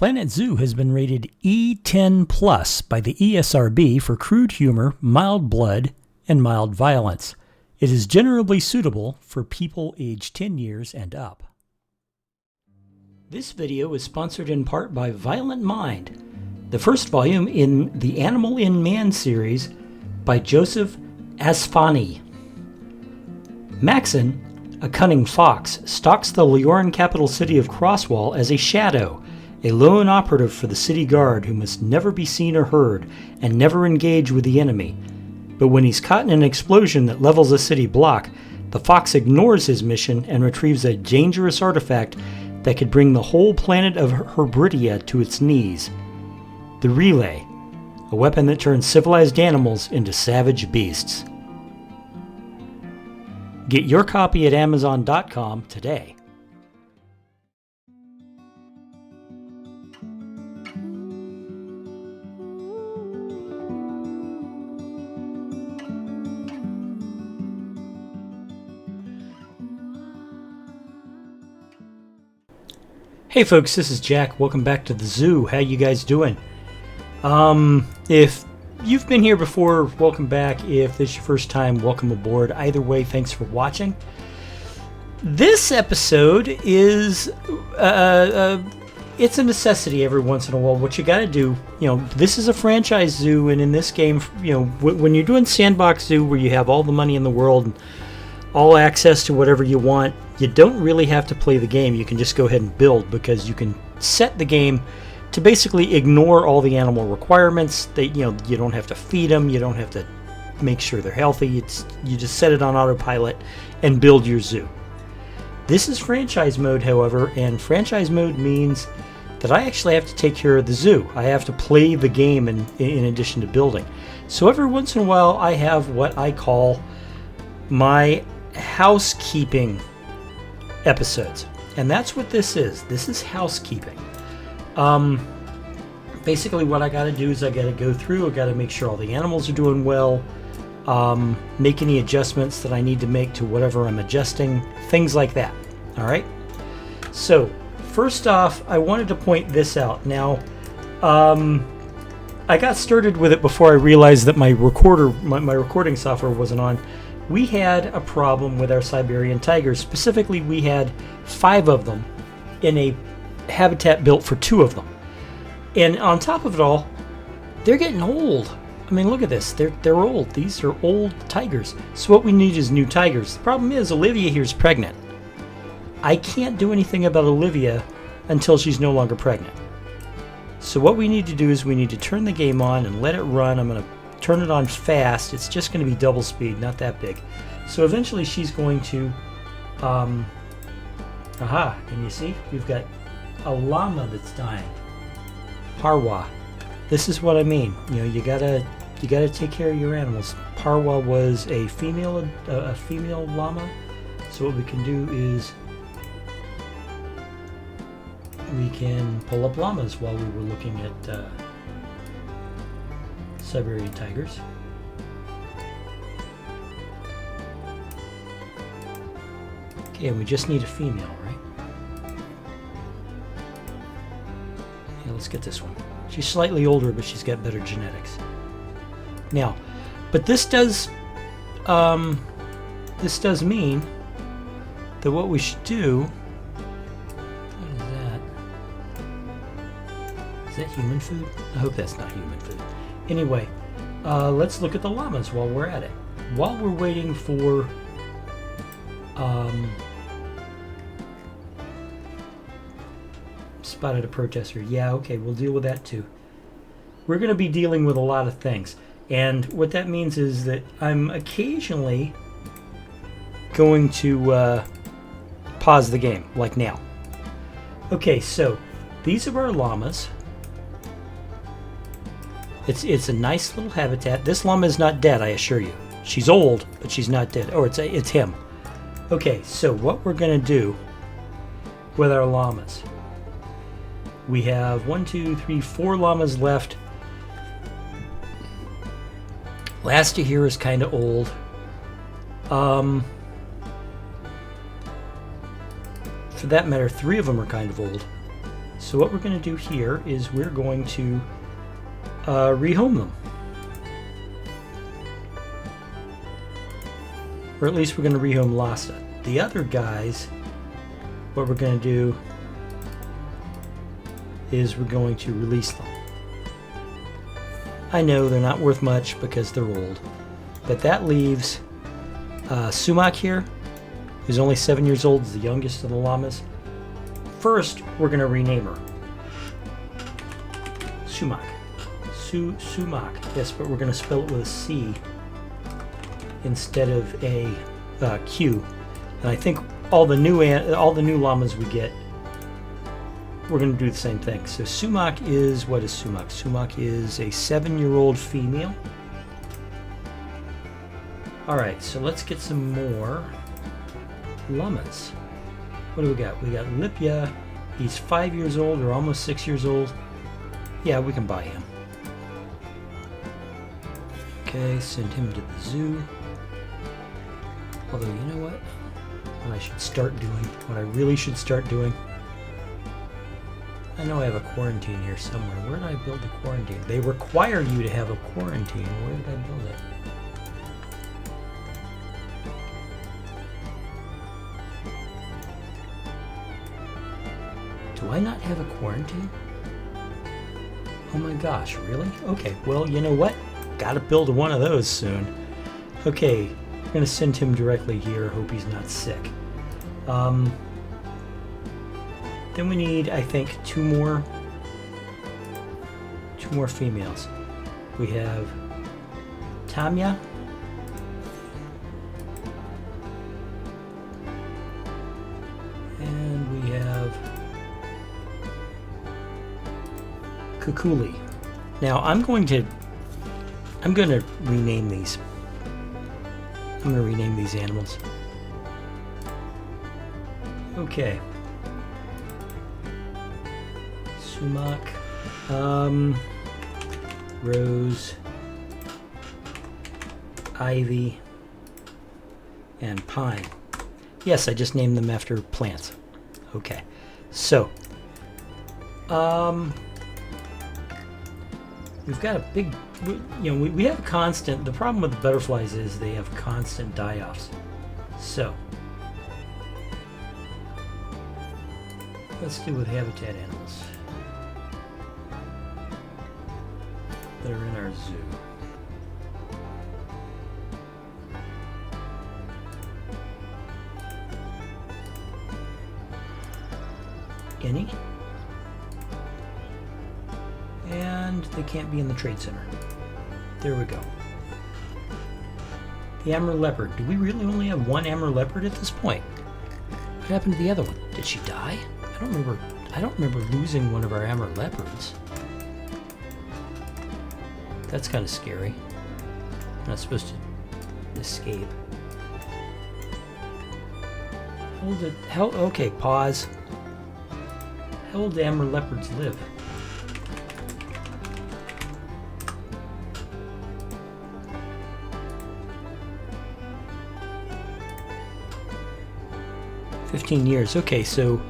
Planet Zoo has been rated E10 Plus by the ESRB for crude humor, mild blood, and mild violence. It is generally suitable for people aged 10 years and up. This video is sponsored in part by Violent Mind, the first volume in the Animal in Man series by Joseph Asfani. Maxon, a cunning fox, stalks the Lioran capital city of Crosswall as a shadow, a lone operative for the city guard who must never be seen or heard and never engage with the enemy. But when he's caught in an explosion that levels a city block, the fox ignores his mission and retrieves a dangerous artifact that could bring the whole planet of Herbridia to its knees. The Relay, a weapon that turns civilized animals into savage beasts. Get your copy at Amazon.com today. Hey folks, this is Jack. Welcome back to the zoo. How you guys doing? If you've been here before, welcome back. If this is your first time, welcome aboard. Either way, thanks for watching. This episode is it's a necessity every once in a while. What you got to do, this is a franchise zoo, and in this game, when you're doing sandbox zoo where you have all the money in the world and all access to whatever you want, you don't really have to play the game. You can just go ahead and build, because you can set the game to basically ignore all the animal requirements. You don't have to feed them, you don't have to make sure they're healthy. You just set it on autopilot and build your zoo. This is franchise mode, however, and franchise mode means that I actually have to take care of the zoo. I have to play the game in addition to building. So every once in a while I have what I call my housekeeping episodes, and that's what this is. This is housekeeping. Basically what I got to do is I got to go through, I got to make sure all the animals are doing well, make any adjustments that I need to make to whatever I'm adjusting, things like that. All right, so first off, I wanted to point this out. Now I got started with it before I realized that my recording software wasn't on. We had a problem with our Siberian tigers. Specifically, we had 5 of them in a habitat built for 2 of them. And on top of it all, they're getting old. I mean, look at this. They're old. These are old tigers. So what we need is new tigers. The problem is Olivia here's pregnant. I can't do anything about Olivia until she's no longer pregnant. So what we need to do is we need to turn the game on and let it run. I'm going to turn it on fast. It's just going to be double speed, not that big. So eventually she's going to and you see we've got a llama that's dying. Parwa. This is what I mean. You gotta take care of your animals. Parwa was a female llama. So what we can do is we can pull up llamas while we were looking at Siberian tigers. Okay, and we just need a female, right? Yeah, let's get this one. She's slightly older, but she's got better genetics. Now, but this does mean that what we should do. What is that? Is that human food? I hope that's not human food. Anyway, let's look at the llamas while we're at it. While we're waiting for spotted a protester. Yeah, okay, we'll deal with that too. We're going to be dealing with a lot of things. And what that means is that I'm occasionally going to pause the game, like now. Okay, so these are our llamas. It's a nice little habitat. This llama is not dead, I assure you. She's old, but she's not dead. Oh, it's him. Okay, so what we're going to do with our llamas. We have 1, 2, 3, 4 llamas left. Last to here is kind of old. For that matter, 3 of them are kind of old. So what we're going to do here is we're going to rehome them. Or at least we're going to rehome Lhasa. The other guys, what we're going to do is we're going to release them. I know they're not worth much because they're old, but that leaves Sumac here, who's only 7 years old, is the youngest of the llamas. First, we're going to rename her. Sumac. Sumac. Yes, but we're going to spell it with a C instead of a Q. And I think all the new llamas we get, we're going to do the same thing. So Sumac is, what is Sumac? Sumac is a 7-year-old female. Alright, so let's get some more llamas. What do we got? We got Lipia. He's 5 years old or almost 6 years old. Yeah, we can buy him. Okay, send him to the zoo. Although, you know what? What I should start doing, what I really should start doing, I know I have a quarantine here somewhere. Where did I build the quarantine? They require you to have a quarantine. Where did I build it? Do I not have a quarantine? Oh my gosh, really? Okay, well, you know what? Gotta build one of those soon. Okay, I'm gonna send him directly here. Hope he's not sick. Then we need, I think, two more females. We have Tamya. And we have Kukuli. Now I'm going to rename these. I'm going to rename these animals. Okay. Sumac, Rose, Ivy, and Pine. Yes, I just named them after plants. Okay. So, we've got a big, we have a constant, the problem with the butterflies is they have constant die-offs. So, let's do with habitat animals that are in our zoo. Any? And they can't be in the trade center. There we go. The Amur leopard. Do we really only have one Amur leopard at this point? What happened to the other one? Did she die? I don't remember losing one of our Amur leopards. That's kind of scary. I'm not supposed to escape. Hold it. Okay, pause. How old do Amur leopards live? "15 years. Okay, so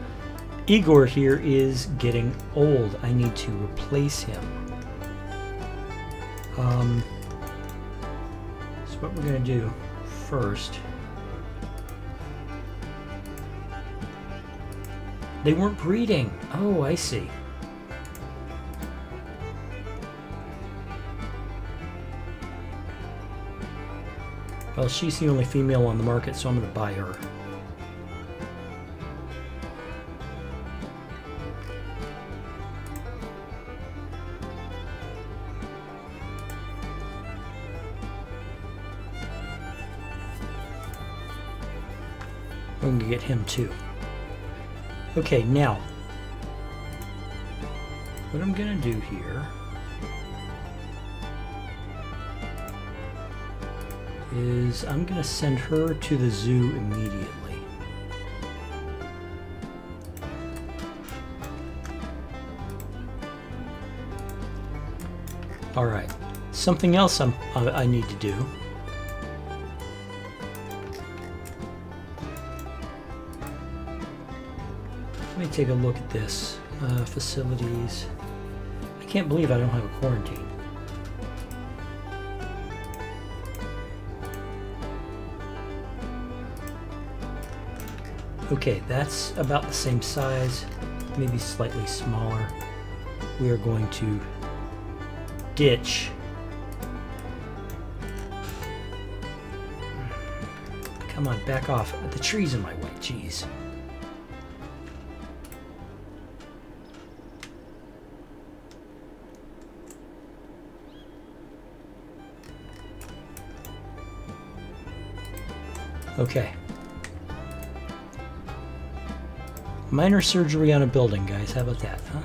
Igor here is getting old. I need to replace him. So what we're going to do first... They weren't breeding. Oh, I see. Well, she's the only female on the market, so I'm going to buy her. I'm going to get him too. Okay, now, what I'm going to do here is I'm going to send her to the zoo immediately. All right, something else I need to do. Let me take a look at this. Facilities. I can't believe I don't have a quarantine. Okay, that's about the same size, maybe slightly smaller. We are going to ditch. Come on, back off. The tree's in my way, jeez. Okay. Minor surgery on a building, guys. How about that, huh?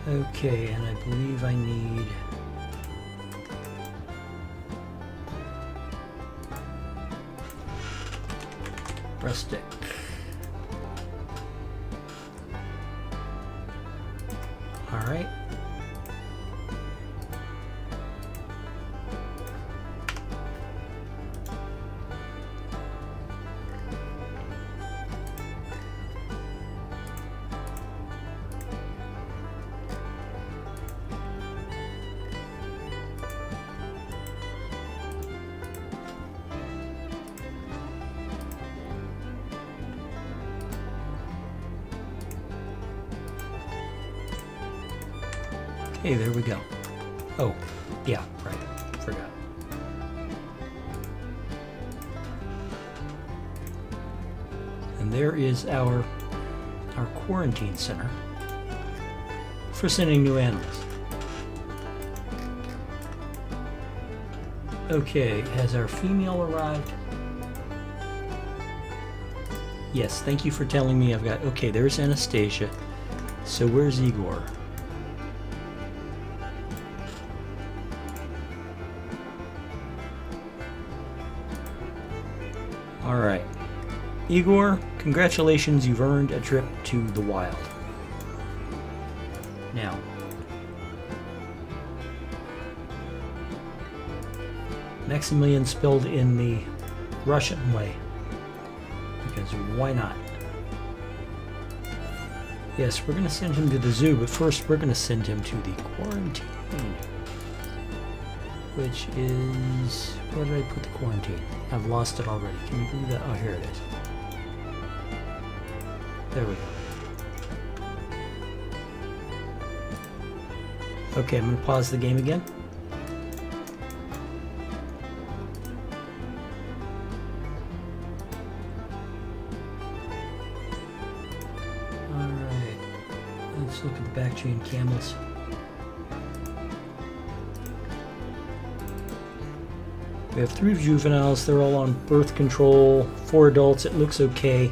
Okay, and I believe I need... rustic. All right. Hey, there we go. Oh, yeah, right. Forgot. And there is our quarantine center for sending new animals. Okay, has our female arrived? Yes, thank you for telling me I've got... Okay, there's Anastasia. So where's Igor? Alright. Igor, congratulations, you've earned a trip to the wild. Now, Maximilian spelled in the Russian way, because why not? Yes, we're going to send him to the zoo, but first we're going to send him to the quarantine. Which is... where did I put the quarantine? I've lost it already. Can you believe that? Oh, here it is. There we go. Okay, I'm going to pause the game again. Alright. Let's look at the back chain camels. We have 3 juveniles. They're all on birth control. 4 adults. It looks okay.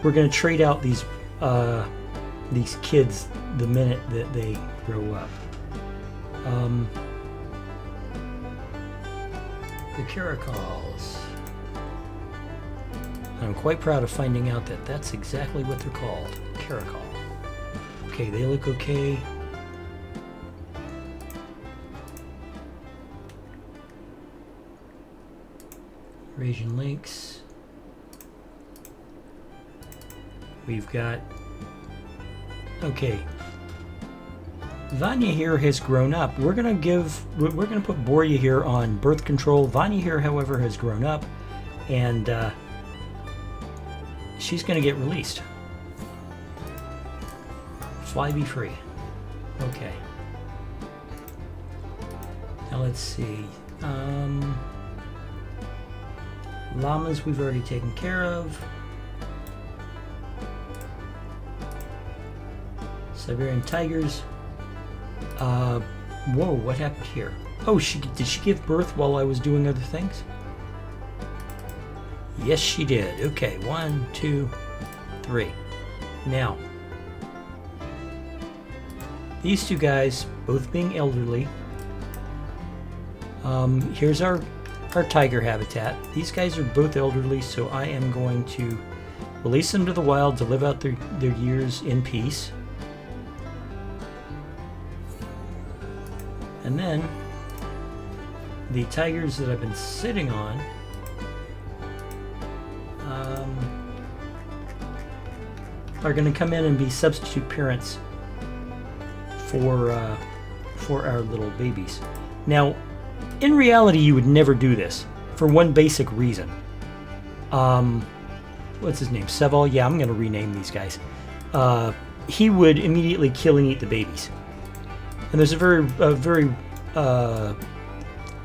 We're going to trade out these kids the minute that they grow up. The caracals. I'm quite proud of finding out that that's exactly what they're called. Caracal. Okay, they look okay. Asian lynx. We've got... okay. Vanya here has grown up. We're gonna put Borya here on birth control. Vanya here, however, has grown up, and she's gonna get released. Fly, be free. Okay. Now let's see. Llamas we've already taken care of. Siberian tigers. Whoa, what happened here? Oh, did she give birth while I was doing other things? Yes, she did. Okay, 1, 2, 3. Now, these 2 guys, both being elderly. Here's our tiger habitat. These guys are both elderly, so I am going to release them to the wild to live out their years in peace. And then the tigers that I've been sitting on, are going to come in and be substitute parents for our little babies. Now, in reality, you would never do this for one basic reason. What's his name? Seval? Yeah, I'm going to rename these guys. He would immediately kill and eat the babies. And there's a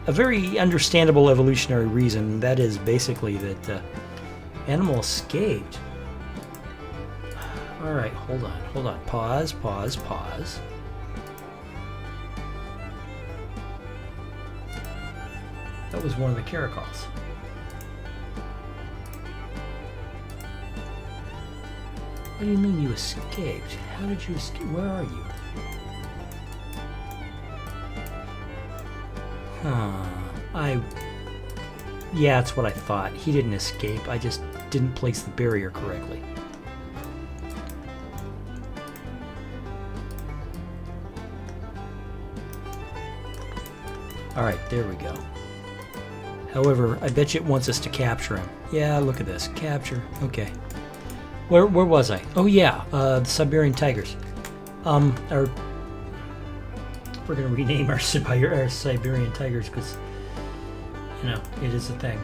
very understandable evolutionary reason. That is basically that animal escaped. All right, hold on. Pause. That was one of the caracals. What do you mean you escaped? How did you escape? Where are you? Yeah, that's what I thought. He didn't escape. I just didn't place the barrier correctly. Alright, there we go. However, I bet you it wants us to capture him. Yeah, look at this. Capture. Okay. Where was I? Oh yeah, the Siberian tigers. We're gonna rename our Siberian tigers because, you know, it is a thing.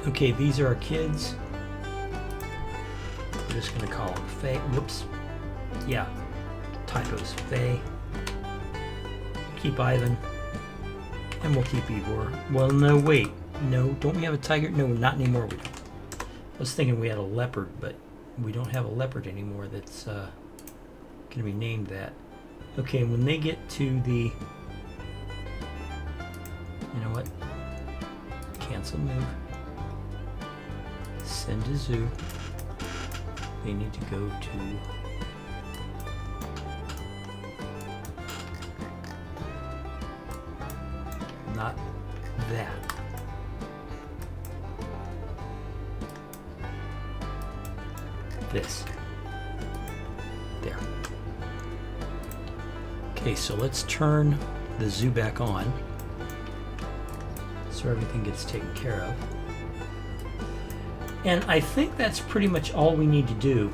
Okay, these are our kids. We're just gonna call them Faye. Whoops. Yeah, typos. Faye. Keep Ivan. And we'll keep Igor. Well, no, wait. No, don't we have a tiger? No, not anymore. I was thinking we had a leopard, but we don't have a leopard anymore that's going to be named that. Okay, when they get to the... You know what? Cancel move. Send to zoo. They need to go to... Not that. This. There. Okay, so let's turn the zoo back on so everything gets taken care of. And I think that's pretty much all we need to do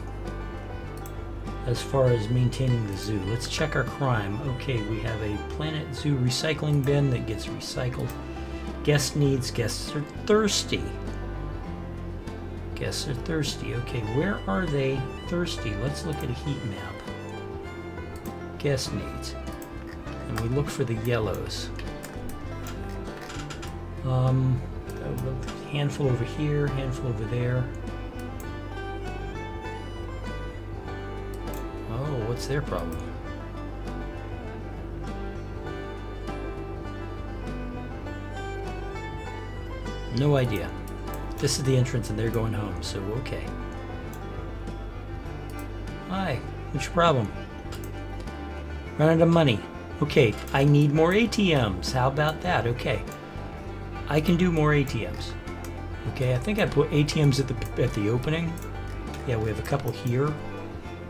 as far as maintaining the zoo. Let's check our crime. Okay, we have a Planet Zoo recycling bin that gets recycled. Guest needs, guests are thirsty. Guests are thirsty. Okay, where are they thirsty? Let's look at a heat map. Guest needs. And we look for the yellows. Handful over here, handful over there. Oh, what's their problem? No idea. This is the entrance and they're going home, so okay. Hi, what's your problem? Run out of money. Okay, I need more ATMs. How about that? Okay. I can do more ATMs. Okay, I think I put ATMs at the opening. Yeah, we have a couple here,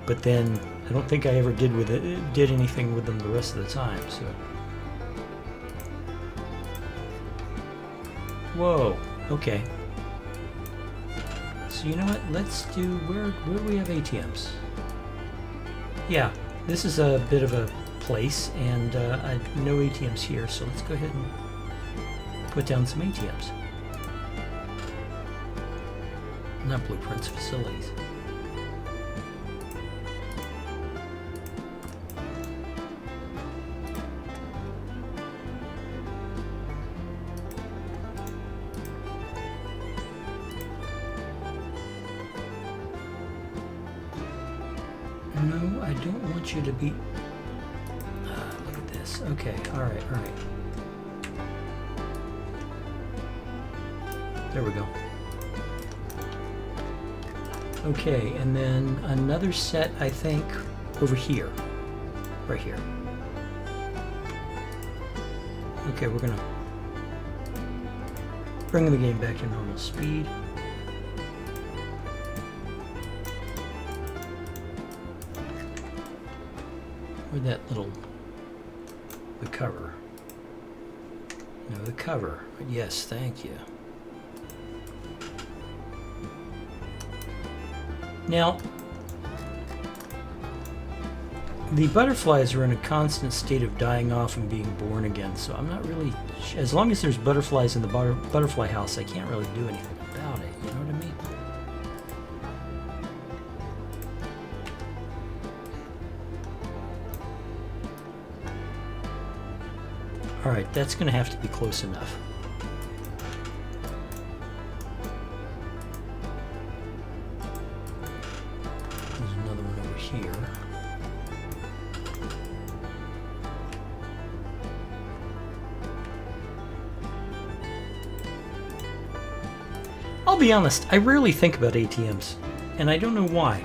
but then I don't think I ever did anything with them the rest of the time, so. Whoa, okay. So you know what, let's do, where do we have ATMs? Yeah, this is a bit of a place, and no ATMs here, so let's go ahead and put down some ATMs. Not blueprints, facilities. No, I don't want you to be... look at this. Okay, alright, alright. There we go. Okay, and then another set, I think, over here. Right here. Okay, we're gonna bring the game back to normal speed. Where'd that little... the cover. No, the cover. Yes, thank you. Now, the butterflies are in a constant state of dying off and being born again, so I'm not really... As long as there's butterflies in the butterfly house, I can't really do anything about it, you know what I mean? Alright, that's going to have to be close enough. There's another one over here. I'll be honest, I rarely think about ATMs, and I don't know why.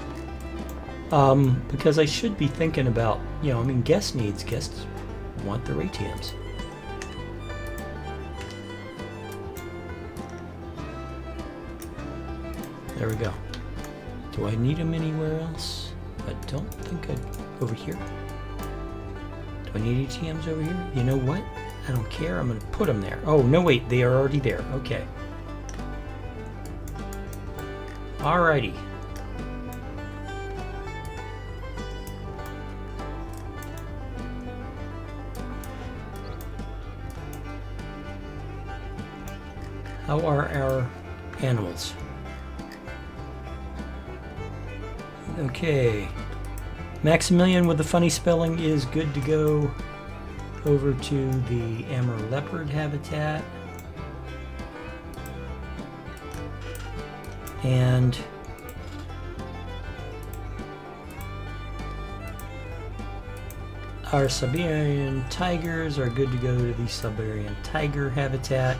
Because I should be thinking about, you know, I mean, guests want their ATMs. There we go. Do I need them anywhere else? I don't think over here. Do I need ATMs over here? You know what? I don't care. I'm going to put them there. Oh, no, wait. They are already there. Okay. Alrighty. How are our animals? Okay. Maximilian with the funny spelling is good to go over to the Amur leopard habitat. And our Siberian tigers are good to go to the Siberian tiger habitat.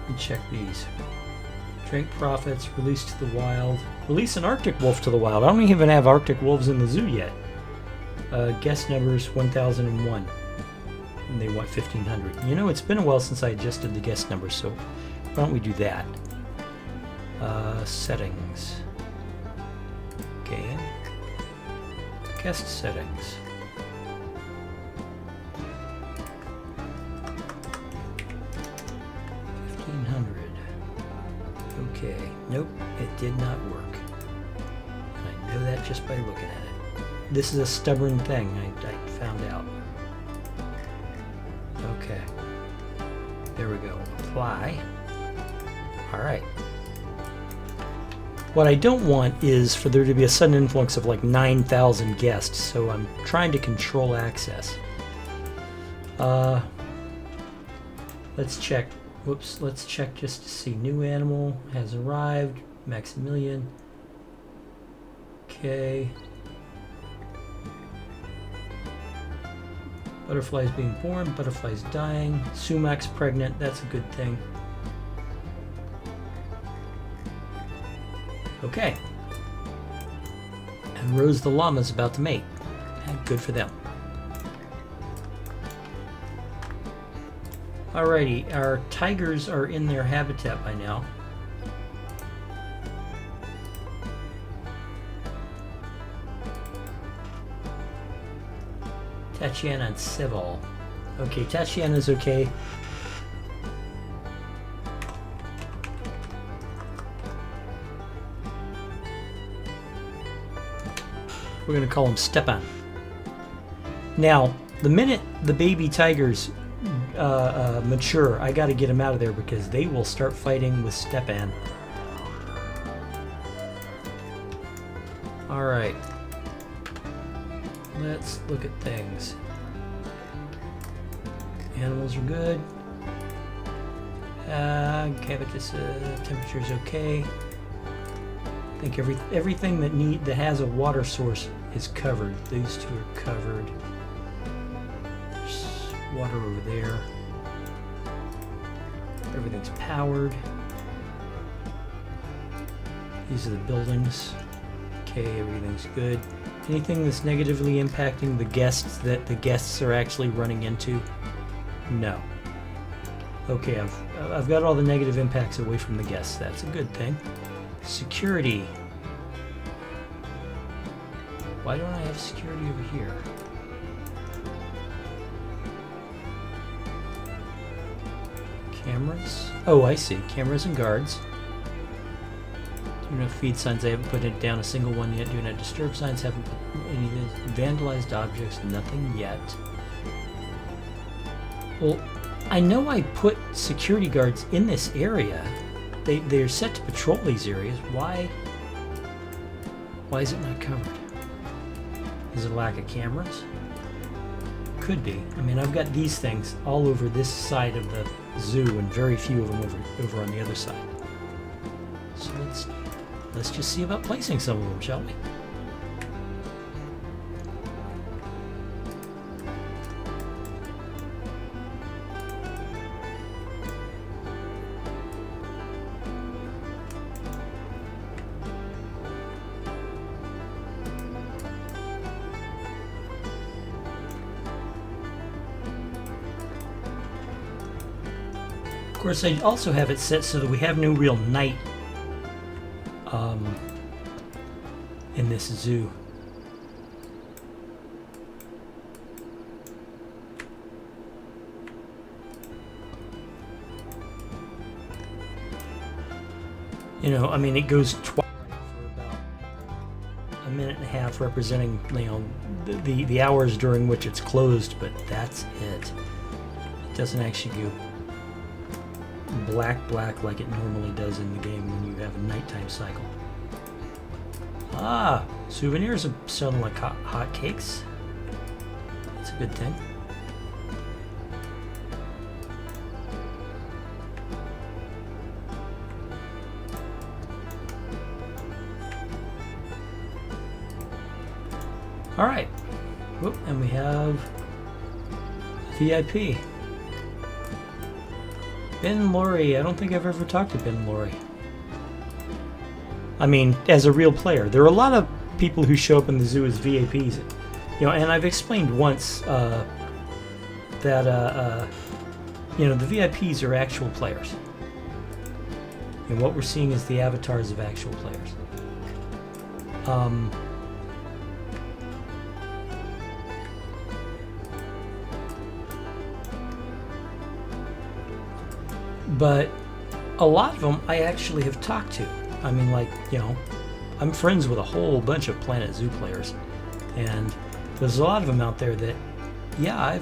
And check these. Drink profits, release to the wild. Release an Arctic wolf to the wild. I don't even have Arctic wolves in the zoo yet. Guest numbers 1001. And they want 1500. You know, it's been a while since I adjusted the guest numbers, so why don't we do that? Settings. Okay. Guest settings. 1500. Okay. Nope, it did not work. I know that just by looking at it. This is a stubborn thing, I found out. Okay. There we go. Apply. Alright. What I don't want is for there to be a sudden influx of like 9,000 guests, so I'm trying to control access. Let's check. Whoops, let's check just to see. New animal has arrived. Maximilian. Okay. Butterflies being born, butterflies dying. Sumacs pregnant, that's a good thing. Okay. And Rose the llama's about to mate. Good for them. Alrighty, our tigers are in their habitat by now. Tatiana and Civil. Okay, Tatiana's okay. We're going to call him Stepan. Now, the minute the baby tigers mature, I got to get them out of there because they will start fighting with Stepan. Alright. Let's look at things. Animals are good. Cavitus temperature's okay. I think everything that has a water source is covered. These two are covered. There's water over there. Everything's powered. These are the buildings. Okay, everything's good. Anything that's negatively impacting the guests that the guests are actually running into? No. Okay, I've got all the negative impacts away from the guests. That's a good thing. Security. Why don't I have security over here? Cameras? Oh, I see. Cameras and guards. Do not feed signs. I haven't put it down a single one yet. Do not disturb signs. Haven't put any of this. Vandalized objects. Nothing yet. Well, I know I put security guards in this area. They're set to patrol these areas. Why is it not covered? Is it a lack of cameras? Could be. I mean, I've got these things all over this side of the zoo and very few of them over on the other side. So let's just see about placing some of them, shall we? Of course, I also have it set so that we have no real night in this zoo. You know, I mean, it goes twice for about a minute and a half, representing, you know, the hours during which it's closed, but that's it. It doesn't actually go black like it normally does in the game when you have a nighttime cycle. Ah, souvenirs are selling like hot cakes. That's a good thing. All right. Whoop, and we have VIP. Ben Laurie. I don't think I've ever talked to Ben Laurie. I mean, as a real player. There are a lot of people who show up in the zoo as VIPs. You know, and I've explained once that, you know, the VIPs are actual players. And what we're seeing is the avatars of actual players. But a lot of them I actually have talked to. I mean, like, you know, I'm friends with a whole bunch of Planet Zoo players, and there's a lot of them out there that, yeah,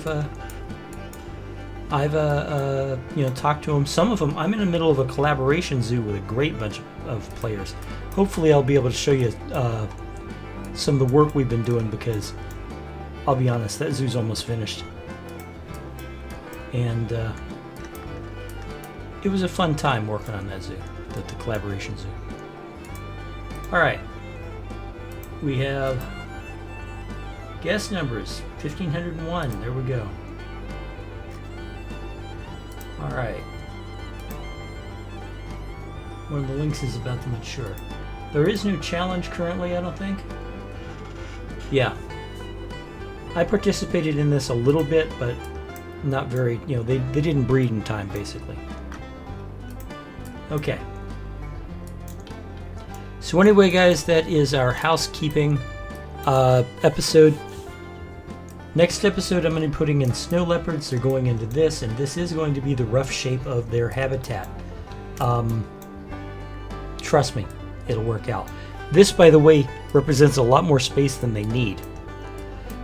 I've you know, talked to them. Some of them, I'm in the middle of a collaboration zoo with a great bunch of players. Hopefully I'll be able to show you some of the work we've been doing, because I'll be honest, that zoo's almost finished. And it was a fun time working on that zoo, the collaboration zoo. All right, we have guest numbers 1501. There we go. All right, one of the links is about to mature. There is no challenge currently, I don't think. Yeah, I participated in this a little bit, but not very. You know, they didn't breed in time, basically. Okay. So anyway, guys, that is our housekeeping episode. Next episode, I'm going to be putting in snow leopards. They're going into this, and this is going to be the rough shape of their habitat. Trust me, it'll work out. This, by the way, represents a lot more space than they need.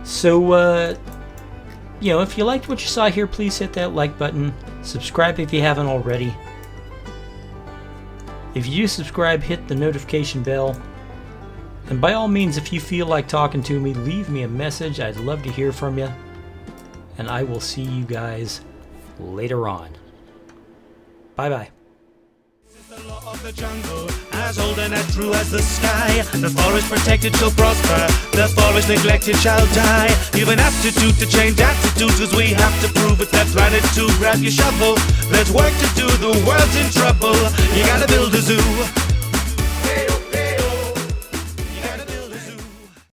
So, you know, if you liked what you saw here, please hit that like button. Subscribe if you haven't already. If you do subscribe, hit the notification bell. And by all means, if you feel like talking to me, leave me a message. I'd love to hear from you. And I will see you guys later on. Bye-bye. The law of the jungle, as old and as true as the sky. The forest protected shall prosper, the forest neglected shall die. You've an aptitude to change attitudes, cause we have to prove it. That's right, it's to grab your shovel. There's work to do, the world's in trouble. You gotta build a zoo.